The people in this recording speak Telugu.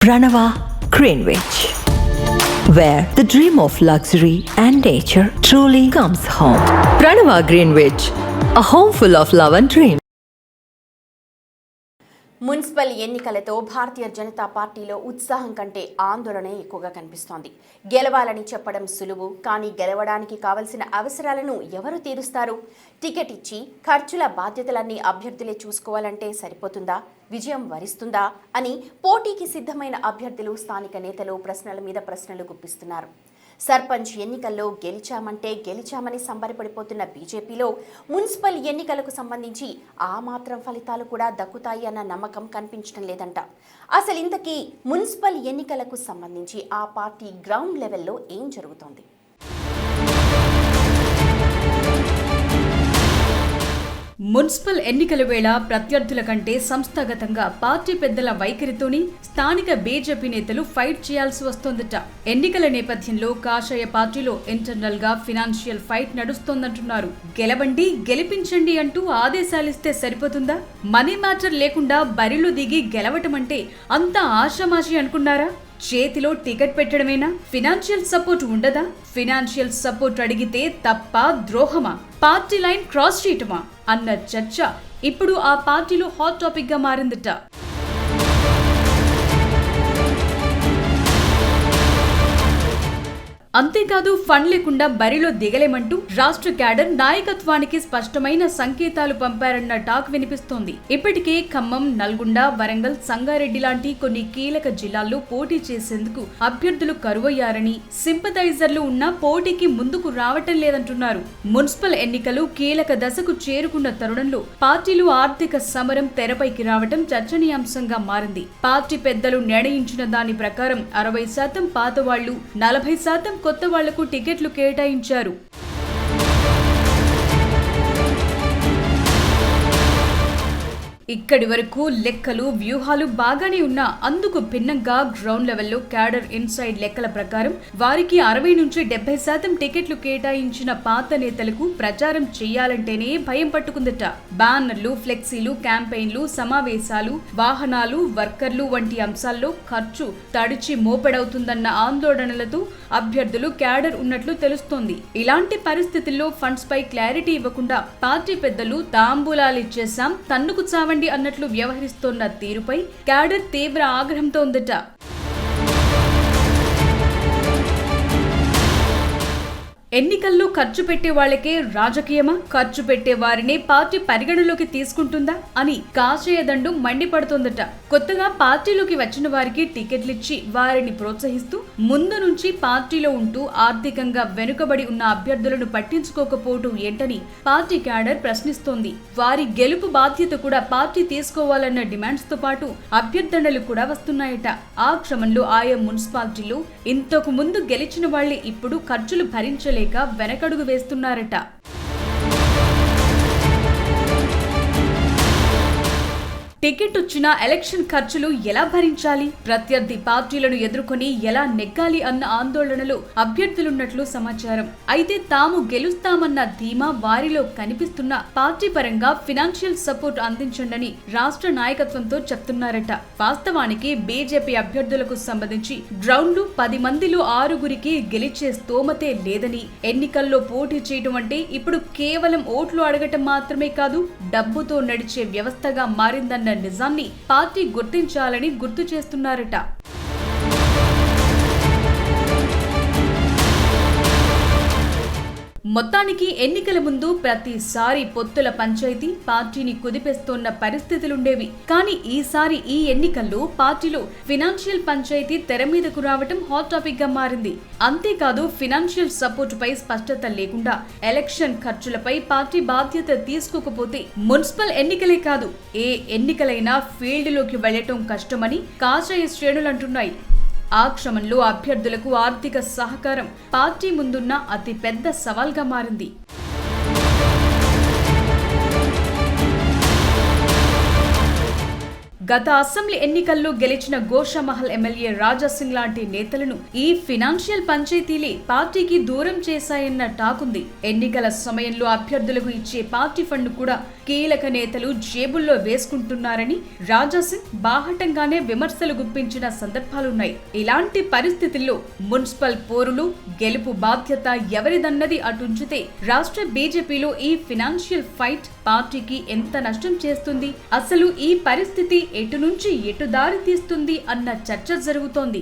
Pranava Greenwich, where the dream of luxury and nature truly comes home. Pranava Greenwich, a home full of love and dreams. Municipal ఎన్నికలతో భారతీయ జనతా పార్టీలో ఉత్సాహం కంటే ఆందోళన ఎక్కువగా కనిపిస్తోంది. గెలవాలని చెప్పడం సులువు, కానీ గెలవడానికి కావలసిన అవసరాలను ఎవరు తీరుస్తారు? టికెట్ ఇచ్చి ఖర్చుల బాధ్యతలన్నీ అభ్యర్థులే చూసుకోవాలంటే సరిపోతుందా? విజయం వరిస్తుందా అని పోటీకి సిద్ధమైన అభ్యర్థులు, స్థానిక నేతలు ప్రశ్నల మీద ప్రశ్నలు గుప్పిస్తున్నారు. సర్పంచ్ ఎన్నికల్లో గెలిచామని సంబరపడిపోతున్న బీజేపీలో మున్సిపల్ ఎన్నికలకు సంబంధించి ఆ మాత్రం ఫలితాలు కూడా దక్కుతాయి అన్న నమ్మకం కనిపించడం లేదంట. అసలు ఇంతకీ మున్సిపల్ ఎన్నికలకు సంబంధించి ఆ పార్టీ గ్రౌండ్ లెవెల్లో ఏం జరుగుతోంది? మున్సిపల్ ఎన్నికల వేళ ప్రత్యర్థుల కంటే సంస్థాగతంగా పార్టీ పెద్దల వైఖరితోని స్థానిక బీజేపీ నేతలు ఫైట్ చేయాల్సి వస్తోందట. ఎన్నికల నేపథ్యంలో కాషాయ పార్టీలో ఇంటర్నల్ గా ఫినాన్షియల్ ఫైట్ నడుస్తోందంటున్నారు. గెలవండి, గెలిపించండి అంటూ ఆదేశాలిస్తే సరిపోతుందా? మనీ మ్యాటర్ లేకుండా బరిలో దిగి గెలవటం అంటే అంత ఆషామాషి అనుకున్నారా? చేతిలో టికెట్ పెట్టడమేనా? ఫినాన్షియల్ సపోర్ట్ ఉండదా? ఫినాన్షియల్ సపోర్ట్ అడిగితే తప్ప, ద్రోహమా? పార్టీ లైన్ క్రాస్ చేయటమా అన్న చర్చ ఇప్పుడు ఆ పార్టీలో హాట్ టాపిక్ గా మారిందట. అంతేకాదు, ఫండ్ లేకుండా బరిలో దిగలేమంటూ రాష్ట్ర క్యాడర్ నాయకత్వానికి స్పష్టమైన సంకేతాలు పంపారన్న టాక్ వినిపిస్తోంది. ఇప్పటికే ఖమ్మం, నల్గొండ, వరంగల్, సంగారెడ్డి లాంటి కొన్ని కీలక జిల్లాల్లో పోటీ చేసేందుకు అభ్యర్థులు కరువయ్యారని, సింపథైజర్లు ఉన్నా పోటీకి ముందుకు రావటం లేదంటున్నారు. మున్సిపల్ ఎన్నికలు కీలక దశకు చేరుకున్న తరుణంలో పార్టీలు ఆర్థిక సమరం తెరపైకి రావటం చర్చనీయాంశంగా మారింది. పార్టీ పెద్దలు నిర్ణయించిన దాని ప్రకారం 60% పాతవాళ్లు, 40% కొత్త వాళ్లకు టికెట్లు కేటాయించారు. ఇక్కడి వరకు లెక్కలు, వ్యూహాలు బాగానే ఉన్నా అందుకు భిన్నంగా గ్రౌండ్ లెవెల్లో క్యాడర్ ఇన్సైడ్ లెక్కల ప్రకారం వారికి 60 నుంచి 70% టికెట్లు కేటాయించిన పాత నేతలకు ప్రచారం చేయాలంటేనే భయం పట్టుకుందట. బ్యానర్లు, ఫ్లెక్సీలు, క్యాంపెయిన్లు, సమావేశాలు, వాహనాలు, వర్కర్లు వంటి అంశాల్లో ఖర్చు తడిచి మోపెడవుతుందన్న ఆందోళనలతో అభ్యర్థులు క్యాడర్ ఉన్నట్లు తెలుస్తోంది. ఇలాంటి పరిస్థితుల్లో ఫండ్స్ పై క్లారిటీ ఇవ్వకుండా పార్టీ పెద్దలు తాంబూలాలిచ్చేశాం, తన్నుకు చావండి అన్నట్లు వ్యవహరిస్తోన్న తీరుపై క్యాడర్ తీవ్ర ఆగ్రహంతో ఉందట. ఎన్నికల్లో ఖర్చు పెట్టే వాళ్లకే రాజకీయమా? ఖర్చు పెట్టే వారిని పార్టీ పరిగణలోకి తీసుకుంటుందా అని కాషాయ దండు మండిపడుతోందట. కొత్తగా పార్టీలోకి వచ్చిన వారికి టికెట్లిచ్చి వారిని ప్రోత్సహిస్తూ ముందు నుంచి పార్టీలో ఉంటూ ఆర్థికంగా వెనుకబడి ఉన్న అభ్యర్థులను పట్టించుకోకపోవటం ఏంటని పార్టీ క్యాడర్ ప్రశ్నిస్తోంది. వారి గెలుపు బాధ్యత కూడా పార్టీ తీసుకోవాలన్న డిమాండ్స్ తో పాటు అభ్యర్థనలు కూడా వస్తున్నాయట. ఆ క్రమంలో ఆయా మున్సిపాలిటీలో ఇంతకు ముందు గెలిచిన వాళ్లే ఇప్పుడు ఖర్చులు భరించలేక వెనకడుగు వేస్తున్నారట. టికెట్ వచ్చిన ఎలక్షన్ ఖర్చులు ఎలా భరించాలి? ప్రత్యర్థి పార్టీలను ఎదుర్కొని ఎలా నెగ్గాలి అన్న ఆందోళనలో అభ్యర్థులున్నట్లు సమాచారం. అయితే తాము గెలుస్తామన్న ధీమా వారిలో కనిపిస్తున్న పార్టీ పరంగా ఫినాన్షియల్ సపోర్ట్ అందించండి రాష్ట్ర నాయకత్వంతో చెప్తున్నారట. వాస్తవానికి బీజేపీ అభ్యర్థులకు సంబంధించి గ్రౌండ్ 10 మందిలో 6గురికి గెలిచే స్తోమతే లేదని, ఎన్నికల్లో పోటీ చేయడం అంటే ఇప్పుడు కేవలం ఓట్లు అడగటం మాత్రమే కాదు, డబ్బుతో నడిచే వ్యవస్థగా మారిందన్న నిజాన్ని పార్టీ గుర్తించాలని గుర్తు చేస్తున్నారట. మొత్తానికి ఎన్నికల ముందు ప్రతిసారి పొత్తుల పంచాయతీ పార్టీని కుదిపేస్తోన్న పరిస్థితులుండేవి. కానీ ఈసారి ఈ ఎన్నికల్లో పార్టీలో ఫినాన్షియల్ పంచాయతీ తెర మీదకు రావటం హాట్ టాపిక్ గా మారింది. అంతేకాదు, ఫినాన్షియల్ సపోర్ట్ పై స్పష్టత లేకుండా ఎలక్షన్ ఖర్చులపై పార్టీ బాధ్యత తీసుకోకపోతే మున్సిపల్ ఎన్నికలే కాదు, ఏ ఎన్నికలైనా ఫీల్డ్ లోకి వెళ్లటం కష్టమని కాషాయ శ్రేణులు అంటున్నాయి. ఆ క్రమంలో అభ్యర్థులకు ఆర్థిక సహకారం పార్టీ ముందున్న అతి పెద్ద సవాల్గా మారింది. గత అసెంబ్లీ ఎన్నికల్లో గెలిచిన గోషామహల్ ఎమ్మెల్యే రాజా సింగ్ లాంటి నేతలను ఈ ఫినాన్షియల్ పంచాయతీలే పార్టీకి దూరం చేశాయన్న టాకుంది. ఎన్నికల సమయంలో అభ్యర్థులకు ఇచ్చే పార్టీ ఫండ్ కూడా కీలక నేతలు జేబుల్లో వేసుకుంటున్నారని రాజా సింగ్ బాహటంగానే విమర్శలు గుప్పించిన సందర్భాలున్నాయి. ఇలాంటి పరిస్థితుల్లో మున్సిపల్ పోరులు గెలుపు బాధ్యత ఎవరిదన్నది అటుంచితే రాష్ట్ర బీజేపీలో ఈ ఫినాన్షియల్ ఫైట్ పార్టీకి ఎంత నష్టం చేస్తుంది, అసలు ఈ పరిస్థితి ఎటు నుంచి ఎటు దారి తీస్తుంది అన్న చర్చ జరుగుతోంది.